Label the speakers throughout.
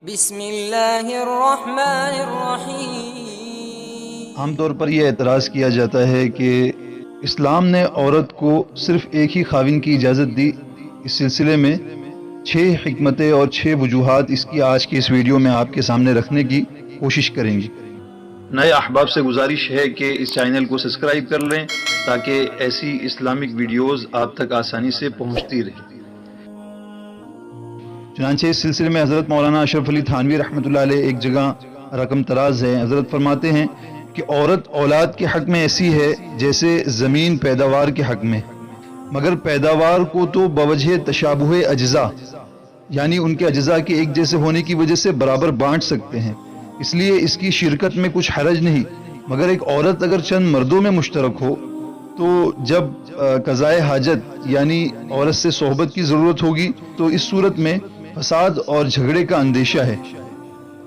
Speaker 1: بسم اللہ الرحمن الرحیم۔
Speaker 2: عام طور پر یہ اعتراض کیا جاتا ہے کہ اسلام نے عورت کو صرف ایک ہی خاوند کی اجازت دی۔ اس سلسلے میں 6 حکمتیں اور 6 وجوہات اس کی آج کی اس ویڈیو میں آپ کے سامنے رکھنے کی کوشش کریں گے۔ نئے احباب سے گزارش ہے کہ اس چینل کو سبسکرائب کر لیں تاکہ ایسی اسلامک ویڈیوز آپ تک آسانی سے پہنچتی رہیں۔ چنانچہ اس سلسلے میں حضرت مولانا اشرف علی تھانوی رحمۃ اللہ علیہ ایک جگہ رقم تراز ہے، حضرت فرماتے ہیں کہ عورت اولاد کے حق میں ایسی ہے جیسے زمین پیداوار کے حق میں، مگر پیداوار کو تو بوجہ تشابہ اجزاء یعنی ان کے اجزاء کے ایک جیسے ہونے کی وجہ سے برابر بانٹ سکتے ہیں، اس لیے اس کی شرکت میں کچھ حرج نہیں، مگر ایک عورت اگر چند مردوں میں مشترک ہو تو جب قضائے حاجت یعنی عورت سے صحبت کی ضرورت ہوگی تو اس صورت میں فساد اور جھگڑے کا اندیشہ ہے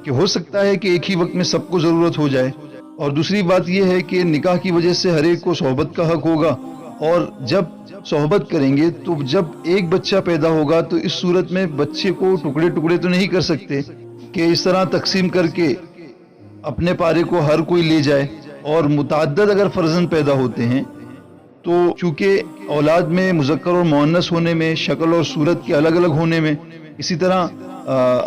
Speaker 2: کہ ہو سکتا ہے کہ ایک ہی وقت میں سب کو ضرورت ہو جائے۔ اور دوسری بات یہ ہے کہ نکاح کی وجہ سے ہر ایک کو صحبت کا حق ہوگا، اور جب صحبت کریں گے تو جب ایک بچہ پیدا ہوگا تو اس صورت میں بچے کو ٹکڑے ٹکڑے تو نہیں کر سکتے کہ اس طرح تقسیم کر کے اپنے پارے کو ہر کوئی لے جائے۔ اور متعدد اگر فرزند پیدا ہوتے ہیں تو چونکہ اولاد میں مذکر اور مؤنث ہونے میں، شکل اور صورت کے الگ الگ ہونے میں، اسی طرح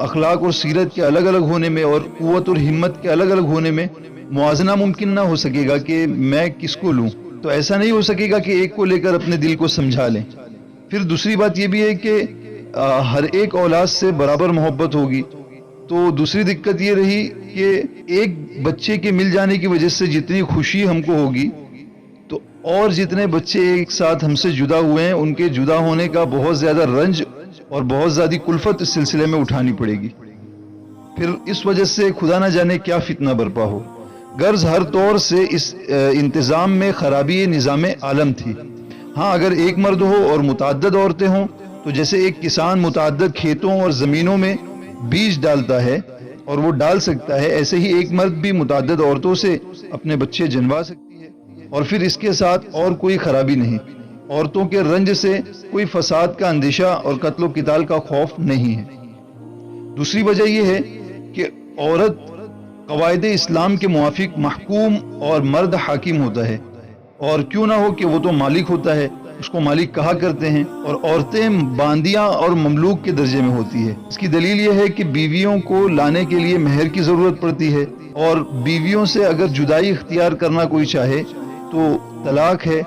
Speaker 2: اخلاق اور سیرت کے الگ الگ ہونے میں، اور قوت اور ہمت کے الگ الگ ہونے میں موازنہ ممکن نہ ہو سکے گا کہ میں کس کو لوں، تو ایسا نہیں ہو سکے گا کہ ایک کو لے کر اپنے دل کو سمجھا لیں۔ پھر دوسری بات یہ بھی ہے کہ ہر ایک اولاد سے برابر محبت ہوگی، تو دوسری دقت یہ رہی کہ ایک بچے کے مل جانے کی وجہ سے جتنی خوشی ہم کو ہوگی تو اور جتنے بچے ایک ساتھ ہم سے جدا ہوئے ہیں ان کے جدا ہونے کا بہت زیادہ رنج اور بہت زیادہ کلفت اس سلسلے میں اٹھانی پڑے گی، پھر اس وجہ سے خدا نہ جانے کیا فتنہ برپا ہو۔ غرض ہر طور سے اس انتظام میں خرابی نظام عالم تھی۔ ہاں اگر ایک مرد ہو اور متعدد عورتیں ہوں تو جیسے ایک کسان متعدد کھیتوں اور زمینوں میں بیج ڈالتا ہے اور وہ ڈال سکتا ہے، ایسے ہی ایک مرد بھی متعدد عورتوں سے اپنے بچے جنوا سکتی ہے، اور پھر اس کے ساتھ اور کوئی خرابی نہیں۔ عورتوں کے رنج سے کوئی فساد کا اندیشہ اور قتل و قتال کا خوف نہیں ہے۔ دوسری وجہ یہ ہے کہ عورت قواعد اسلام کے موافق محکوم اور مرد حاکم ہوتا ہے، اور کیوں نہ ہو کہ وہ تو مالک ہوتا ہے، اس کو مالک کہا کرتے ہیں، اور عورتیں باندیاں اور مملوک کے درجے میں ہوتی ہے۔ اس کی دلیل یہ ہے کہ بیویوں کو لانے کے لیے مہر کی ضرورت پڑتی ہے، اور بیویوں سے اگر جدائی اختیار کرنا کوئی چاہے تو طلاق ہے،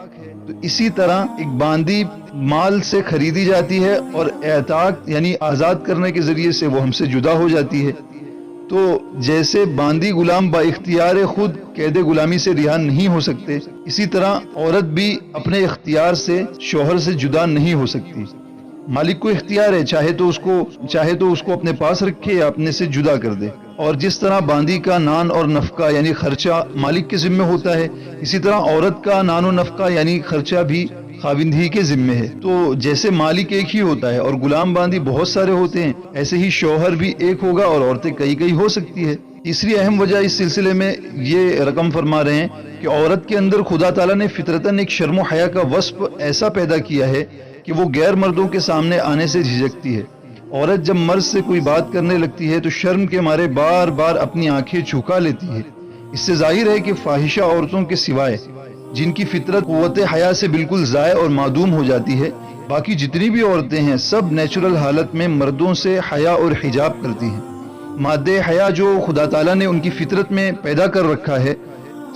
Speaker 2: تو اسی طرح ایک باندی مال سے خریدی جاتی ہے اور اعتاق یعنی آزاد کرنے کے ذریعے سے وہ ہم سے جدا ہو جاتی ہے۔ تو جیسے باندی غلام با اختیار خود قید غلامی سے رہا نہیں ہو سکتے، اسی طرح عورت بھی اپنے اختیار سے شوہر سے جدا نہیں ہو سکتی۔ مالک کو اختیار ہے، چاہے تو اس کو اپنے پاس رکھے یا اپنے سے جدا کر دے، اور جس طرح باندی کا نان اور نفقہ یعنی خرچہ مالک کے ذمہ ہوتا ہے، اسی طرح عورت کا نان و نفقہ یعنی خرچہ بھی خاوند ہی کے ذمہ ہے۔ تو جیسے مالک ایک ہی ہوتا ہے اور غلام باندی بہت سارے ہوتے ہیں، ایسے ہی شوہر بھی ایک ہوگا اور عورتیں کئی ہو سکتی ہے۔ تیسری اہم وجہ اس سلسلے میں یہ رقم فرما رہے ہیں کہ عورت کے اندر خدا تعالیٰ نے فطرتاً ایک شرم و حیا کا وصف ایسا پیدا کیا ہے کہ وہ غیر مردوں کے سامنے آنے سے جھجکتی ہے۔ عورت جب مرد سے کوئی بات کرنے لگتی ہے تو شرم کے مارے بار بار اپنی آنکھیں جھکا لیتی ہے۔ اس سے ظاہر ہے کہ فاحشہ عورتوں کے سوائے جن کی فطرت قوت حیا سے بالکل ضائع اور معدوم ہو جاتی ہے، باقی جتنی بھی عورتیں ہیں سب نیچرل حالت میں مردوں سے حیا اور حجاب کرتی ہیں۔ مادہ حیا جو خدا تعالیٰ نے ان کی فطرت میں پیدا کر رکھا ہے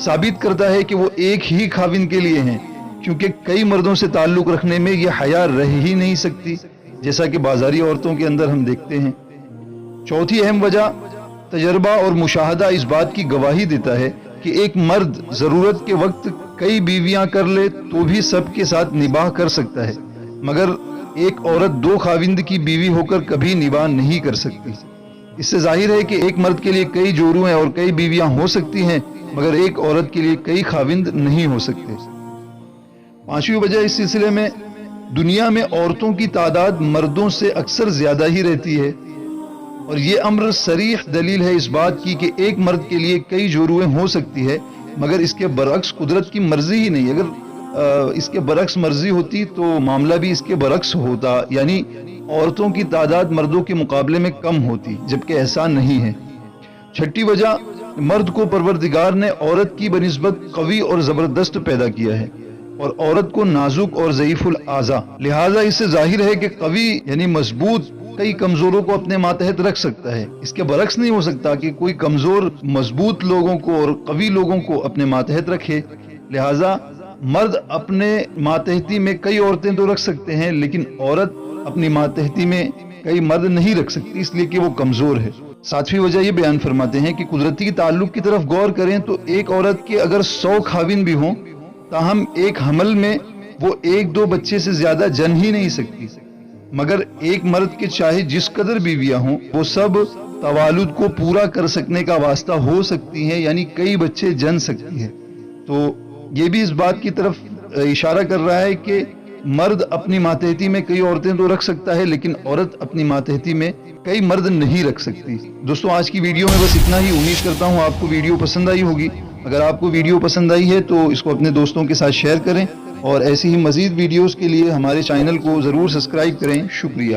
Speaker 2: ثابت کرتا ہے کہ وہ ایک ہی خاوند کے لیے ہیں، کیونکہ کئی مردوں سے تعلق رکھنے میں یہ حیا رہ ہی نہیں سکتی، جیسا کہ بازاری عورتوں کے اندر ہم دیکھتے ہیں۔ چوتھی اہم وجہ تجربہ اور مشاہدہ اس بات کی گواہی دیتا ہے کہ ایک مرد ضرورت کے وقت کئی بیویاں کر لے تو بھی سب کے ساتھ نباہ کر سکتا ہے، مگر ایک عورت 2 خاوند کی بیوی ہو کر کبھی نباہ نہیں کر سکتی۔ اس سے ظاہر ہے کہ ایک مرد کے لیے کئی جوڑوں اور کئی بیویاں ہو سکتی ہیں، مگر ایک عورت کے لیے کئی خاوند نہیں ہو سکتے۔ پانچویں وجہ اس سلسلے میں دنیا میں عورتوں کی تعداد مردوں سے اکثر زیادہ ہی رہتی ہے، اور یہ امر صریح دلیل ہے اس بات کی کہ ایک مرد کے لیے کئی جوڑیں ہو سکتی ہے، مگر اس کے برعکس قدرت کی مرضی ہی نہیں۔ اگر اس کے برعکس مرضی ہوتی تو معاملہ بھی اس کے برعکس ہوتا، یعنی عورتوں کی تعداد مردوں کے مقابلے میں کم ہوتی، جبکہ ایسا نہیں ہے۔ چھٹی وجہ، مرد کو پروردگار نے عورت کی بنسبت قوی اور زبردست پیدا کیا ہے اور عورت کو نازک اور ضعیف الاعضاء، لہذا اس سے ظاہر ہے کہ قوی یعنی مضبوط کئی کمزوروں کو اپنے ماتحت رکھ سکتا ہے۔ اس کے برعکس نہیں ہو سکتا کہ کوئی کمزور مضبوط لوگوں کو اور قوی لوگوں کو اپنے ماتحت رکھے، لہذا مرد اپنے ماتحتی میں کئی عورتیں تو رکھ سکتے ہیں، لیکن عورت اپنی ماتحتی میں کئی مرد نہیں رکھ سکتی، اس لیے کہ وہ کمزور ہے۔ ساتویں وجہ یہ بیان فرماتے ہیں کہ قدرتی تعلق کی طرف غور کریں تو ایک عورت کے اگر 100 خاوند بھی ہوں تاہم ایک حمل میں وہ 1-2 بچے سے زیادہ جن ہی نہیں سکتی، مگر ایک مرد کے چاہے جس قدر بیویاں ہوں وہ سب توالد کو پورا کر سکنے کا واسطہ ہو سکتی ہیں، یعنی کئی بچے جن سکتی ہے۔ تو یہ بھی اس بات کی طرف اشارہ کر رہا ہے کہ مرد اپنی ماتحتی میں کئی عورتیں تو رکھ سکتا ہے، لیکن عورت اپنی ماتحتی میں کئی مرد نہیں رکھ سکتی۔ دوستوں آج کی ویڈیو میں بس اتنا ہی، امید کرتا ہوں آپ کو ویڈیو پسند آئی ہوگی۔ اگر آپ کو ویڈیو پسند آئی ہے تو اس کو اپنے دوستوں کے ساتھ شیئر کریں اور ایسی ہی مزید ویڈیوز کے لیے ہمارے چینل کو ضرور سبسکرائب کریں۔ شکریہ۔